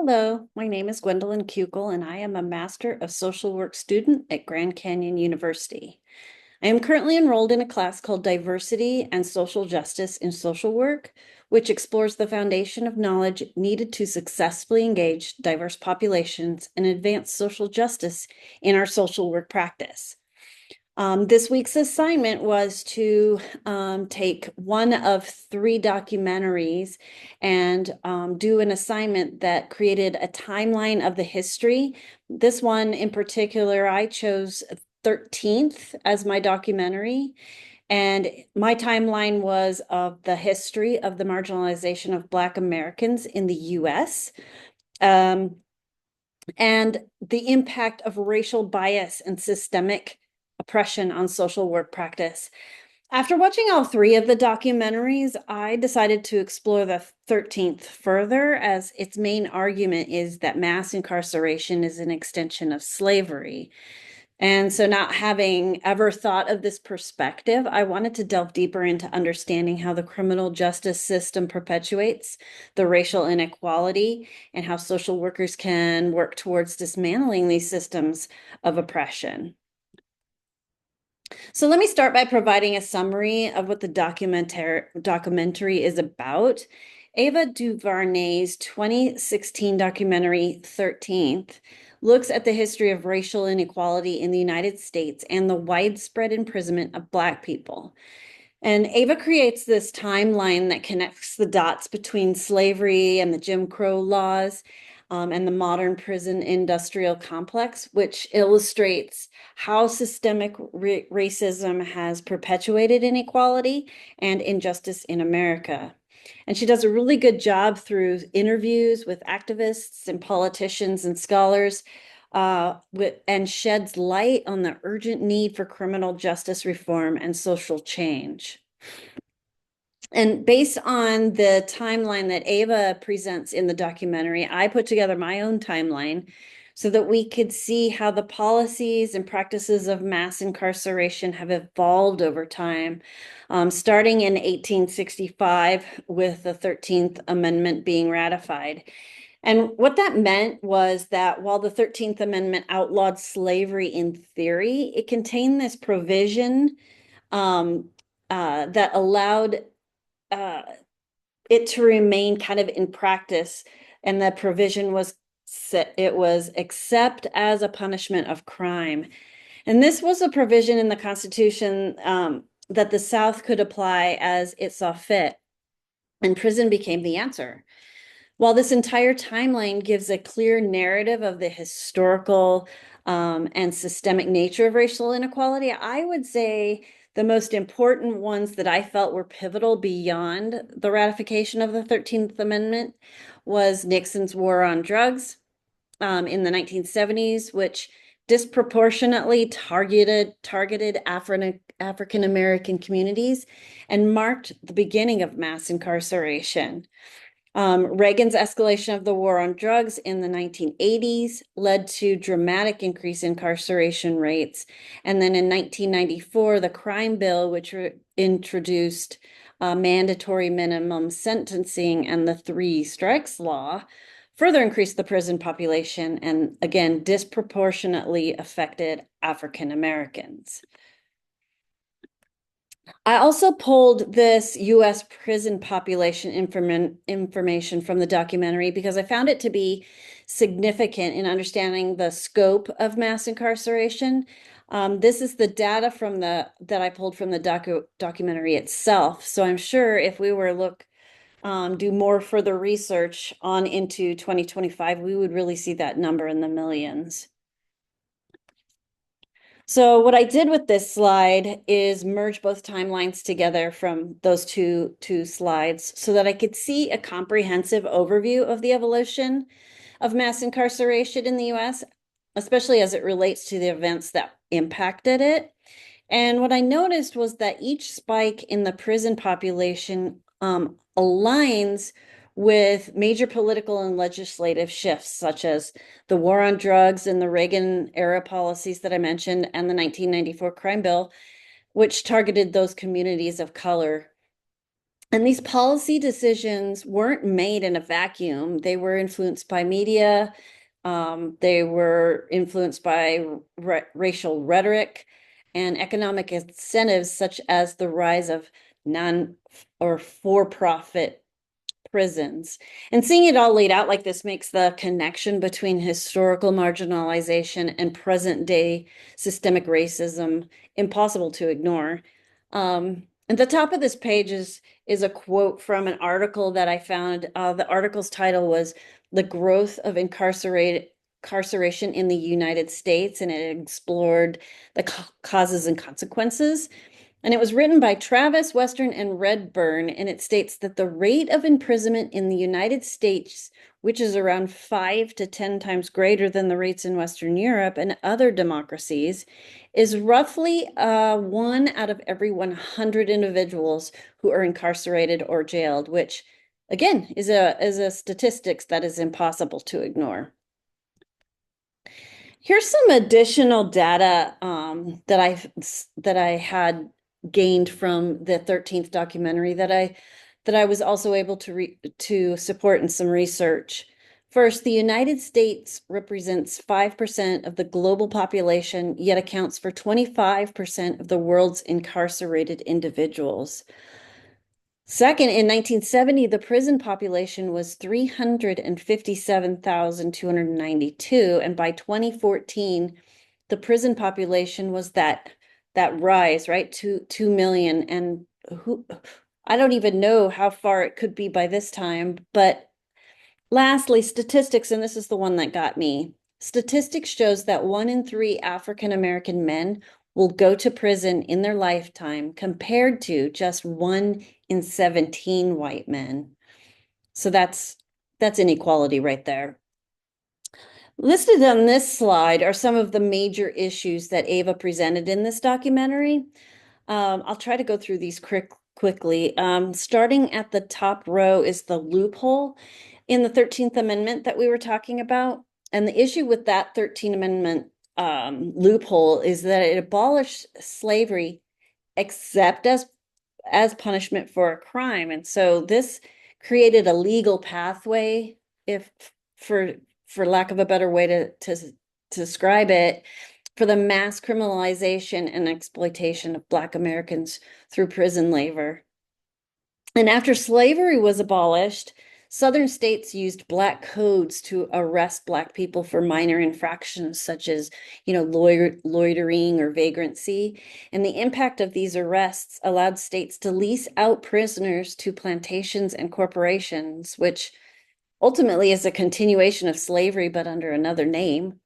Hello, my name is Gwendolyn Kukel, and I am a Master of Social Work student at Grand Canyon University. I am currently enrolled in a class called Diversity and Social Justice in Social Work, which explores the foundation of knowledge needed to successfully engage diverse populations and advance social justice in our social work practice. This week's assignment was to take one of three documentaries and do an assignment that created a timeline of the history. This one in particular, I chose 13th as my documentary. And my timeline was of the history of the marginalization of Black Americans in the US. Um, and the impact of racial bias and systemic oppression on social work practice. After watching all three of the documentaries, I decided to explore the 13th further, as its main argument is that mass incarceration is an extension of slavery. And so, not having ever thought of this perspective, I wanted to delve deeper into understanding how the criminal justice system perpetuates the racial inequality and how social workers can work towards dismantling these systems of oppression. So, let me start by providing a summary of what the documentary is about. Ava DuVernay's 2016 documentary, 13th, looks at the history of racial inequality in the United States and the widespread imprisonment of Black people. And Ava creates this timeline that connects the dots between slavery and the Jim Crow laws, and the modern prison industrial complex, which illustrates how systemic racism has perpetuated inequality and injustice in America. And she does a really good job through interviews with activists and politicians and scholars, and sheds light on the urgent need for criminal justice reform and social change. And based on the timeline that Ava presents in the documentary, I put together my own timeline so that we could see how the policies and practices of mass incarceration have evolved over time, starting in 1865 with the 13th Amendment being ratified. And what that meant was that while the 13th Amendment outlawed slavery in theory, it contained this provision that allowed it to remain kind of in practice, and the provision was it was except as a punishment of crime. And this was a provision in the Constitution that the South could apply as it saw fit, and prison became the answer. While this entire timeline gives a clear narrative of the historical and systemic nature of racial inequality, I would say the most important ones that I felt were pivotal beyond the ratification of the 13th Amendment was Nixon's war on drugs in the 1970s, which disproportionately targeted African American communities and marked the beginning of mass incarceration. Reagan's escalation of the war on drugs in the 1980s led to dramatic increase in incarceration rates. And then in 1994, the crime bill, which introduced mandatory minimum sentencing and the three strikes law, further increased the prison population and again disproportionately affected African Americans. I also pulled this US prison population information from the documentary because I found it to be significant in understanding the scope of mass incarceration. This is the data that I pulled from the documentary itself. So I'm sure if we were do more further research on into 2025, we would really see that number in the millions. So what I did with this slide is merge both timelines together from those two slides so that I could see a comprehensive overview of the evolution of mass incarceration in the US, especially as it relates to the events that impacted it. And what I noticed was that each spike in the prison population aligns with major political and legislative shifts, such as the war on drugs and the Reagan era policies that I mentioned, and the 1994 crime bill, which targeted those communities of color. And these policy decisions weren't made in a vacuum. They were influenced by media. They were influenced by racial rhetoric and economic incentives, such as the rise of non or for-profit prisons. And seeing it all laid out like this makes the connection between historical marginalization and present day systemic racism impossible to ignore. At the top of this page is a quote from an article that I found. The article's title was "The Growth of Incarceration in the United States," and it explored the causes and consequences. And it was written by Travis, Western, and Redburn, and it states that the rate of imprisonment in the United States, which is around 5 to 10 times greater than the rates in Western Europe and other democracies, is roughly 1 out of every 100 individuals who are incarcerated or jailed, which, again, is a statistics that is impossible to ignore. Here's some additional data that I had gained from the 13th documentary that I was also able to support in some research. First, the United States represents 5% of the global population, yet accounts for 25% of the world's incarcerated individuals. Second, in 1970, the prison population was 357,292, and by 2014, the prison population was that rise, right, to 2 million. And I don't even know how far it could be by this time. But lastly, statistics, and this is the one that got me. Statistics shows that 1 in 3 African American men will go to prison in their lifetime, compared to just 1 in 17 white men. So that's inequality right there. Listed on this slide are some of the major issues that Ava presented in this documentary. I'll try to go through these quickly. Starting at the top row is the loophole in the 13th Amendment that we were talking about. And the issue with that 13th Amendment loophole is that it abolished slavery except as punishment for a crime. And so this created a legal pathway, if for lack of a better way to describe it, for the mass criminalization and exploitation of Black Americans through prison labor. And after slavery was abolished, Southern states used Black codes to arrest Black people for minor infractions such as, loitering or vagrancy. And the impact of these arrests allowed states to lease out prisoners to plantations and corporations, which ultimately is a continuation of slavery, but under another name.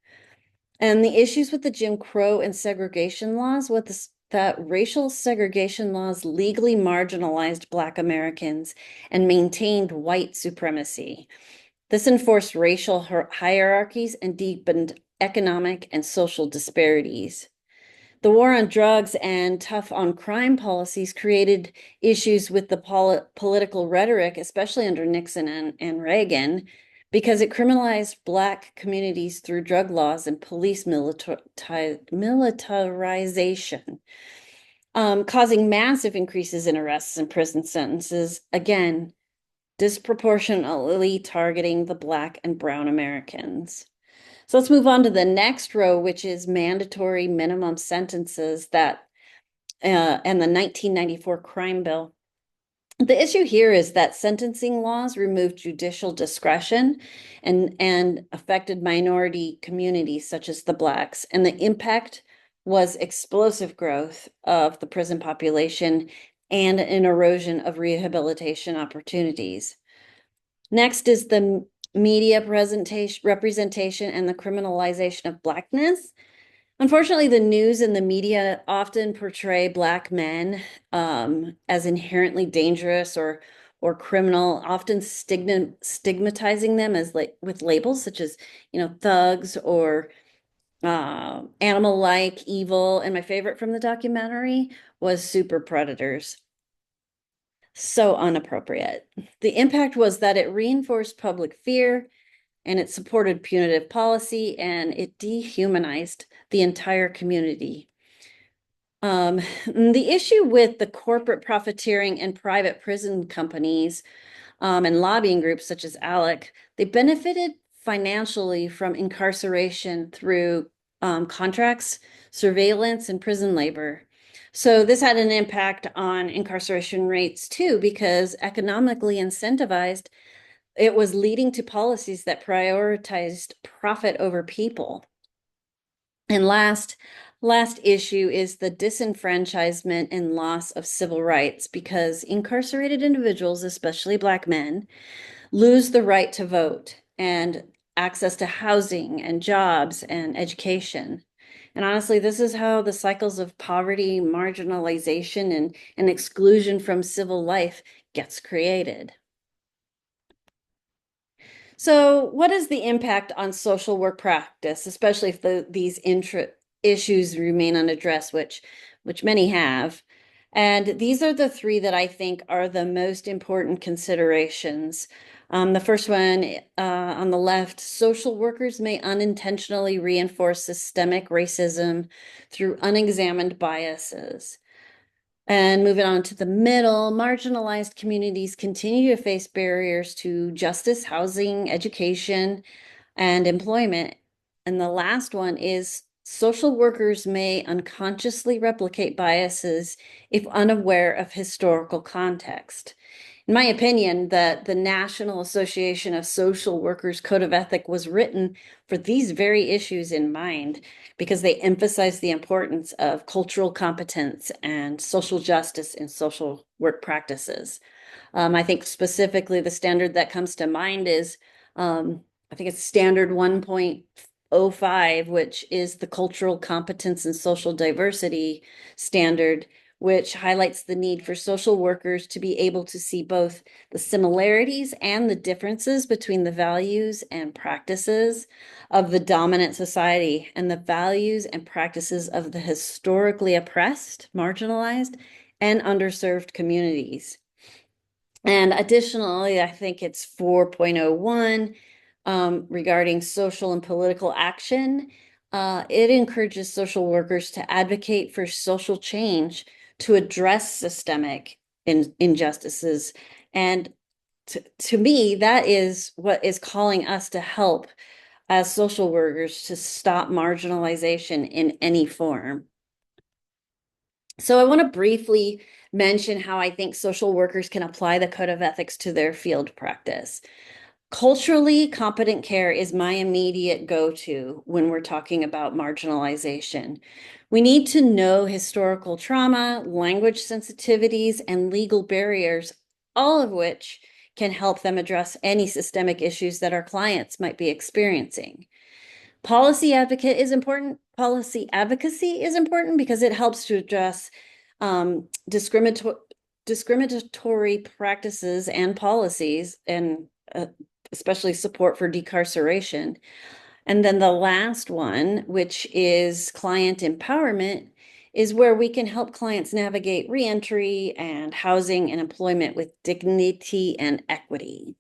And the issues with the Jim Crow and segregation laws was that racial segregation laws legally marginalized Black Americans and maintained white supremacy. This enforced racial hierarchies and deepened economic and social disparities. The war on drugs and tough on crime policies created issues with the political rhetoric, especially under Nixon and Reagan, because it criminalized Black communities through drug laws and police militarization, causing massive increases in arrests and prison sentences, again, disproportionately targeting the Black and brown Americans. So let's move on to the next row, which is mandatory minimum sentences and the 1994 crime bill. The issue here is that sentencing laws removed judicial discretion and affected minority communities such as the Blacks. And the impact was explosive growth of the prison population and an erosion of rehabilitation opportunities. Next is the media representation and the criminalization of Blackness. Unfortunately, the news and the media often portray Black men as inherently dangerous or criminal, often stigmatizing them as with labels such as, thugs or animal-like, evil. And my favorite from the documentary was super predators. So inappropriate. The impact was that it reinforced public fear, and it supported punitive policy, and it dehumanized the entire community. The issue with the corporate profiteering and private prison companies and lobbying groups such as ALEC, they benefited financially from incarceration through contracts, surveillance, and prison labor. So this had an impact on incarceration rates too, because economically incentivized, it was leading to policies that prioritized profit over people. And last issue is the disenfranchisement and loss of civil rights because incarcerated individuals, especially Black men, lose the right to vote and access to housing and jobs and education. And honestly, this is how the cycles of poverty, marginalization, and exclusion from civil life gets created. So, what is the impact on social work practice, especially if these issues remain unaddressed, which many have? And these are the three that I think are the most important considerations. The first one on the left, social workers may unintentionally reinforce systemic racism through unexamined biases. And moving on to the middle, marginalized communities continue to face barriers to justice, housing, education, and employment. And the last one is social workers may unconsciously replicate biases if unaware of historical context. In my opinion, the National Association of Social Workers Code of Ethic was written for these very issues in mind because they emphasize the importance of cultural competence and social justice in social work practices. I think specifically the standard that comes to mind is, I think it's standard 1.05, which is the cultural competence and social diversity standard, which highlights the need for social workers to be able to see both the similarities and the differences between the values and practices of the dominant society and the values and practices of the historically oppressed, marginalized, and underserved communities. And additionally, I think it's 4.01 regarding social and political action. It encourages social workers to advocate for social change to address systemic injustices. And to me, that is what is calling us to help as social workers to stop marginalization in any form. So I want to briefly mention how I think social workers can apply the code of ethics to their field practice. Culturally competent care is my immediate go-to when we're talking about marginalization. We need to know historical trauma, language sensitivities, and legal barriers, all of which can help them address any systemic issues that our clients might be experiencing. Policy advocacy is important because it helps to address discriminatory practices and policies, and especially support for decarceration. And then the last one, which is client empowerment, is where we can help clients navigate reentry and housing and employment with dignity and equity.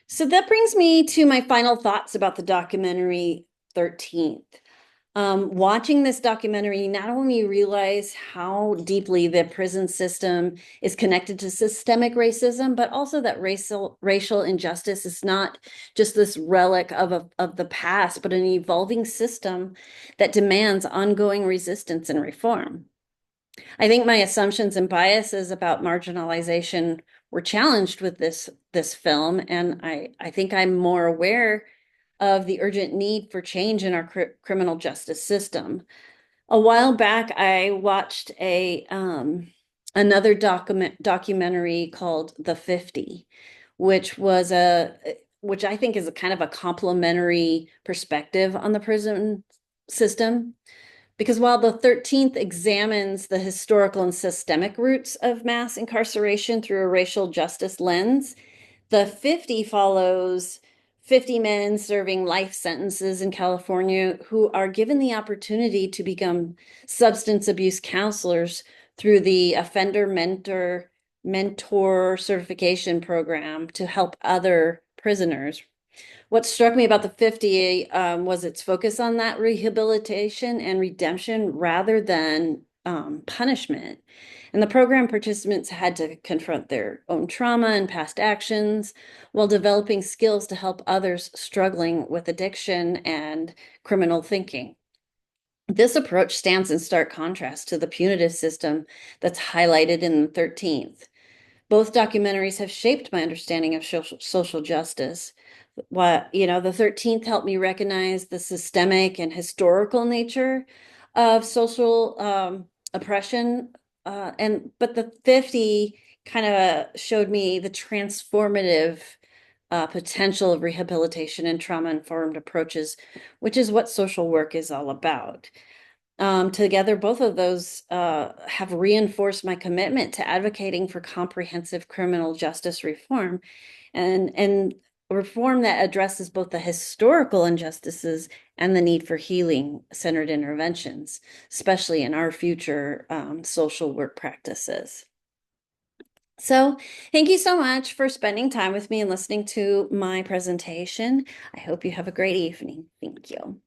So that brings me to my final thoughts about the documentary 13th. Watching this documentary, not only realize how deeply the prison system is connected to systemic racism, but also that racial injustice is not just this relic of the past, but an evolving system that demands ongoing resistance and reform. I think my assumptions and biases about marginalization were challenged with this film, and I think I'm more aware of the urgent need for change in our criminal justice system. A while back, I watched another documentary called The 50, which I think is a kind of a complementary perspective on the prison system. Because while the 13th examines the historical and systemic roots of mass incarceration through a racial justice lens, the 50 follows 50 men serving life sentences in California who are given the opportunity to become substance abuse counselors through the offender mentor certification program to help other prisoners. What struck me about the 50 was its focus on that rehabilitation and redemption rather than punishment. And the program participants had to confront their own trauma and past actions while developing skills to help others struggling with addiction and criminal thinking. This approach stands in stark contrast to the punitive system that's highlighted in the 13th. Both documentaries have shaped my understanding of social justice. The 13th helped me recognize the systemic and historical nature of social oppression. But the 50 kind of showed me the transformative potential of rehabilitation and trauma-informed approaches, which is what social work is all about. Together, both of those have reinforced my commitment to advocating for comprehensive criminal justice reform and reform that addresses both the historical injustices and the need for healing-centered interventions, especially in our future social work practices. So, thank you so much for spending time with me and listening to my presentation. I hope you have a great evening. Thank you.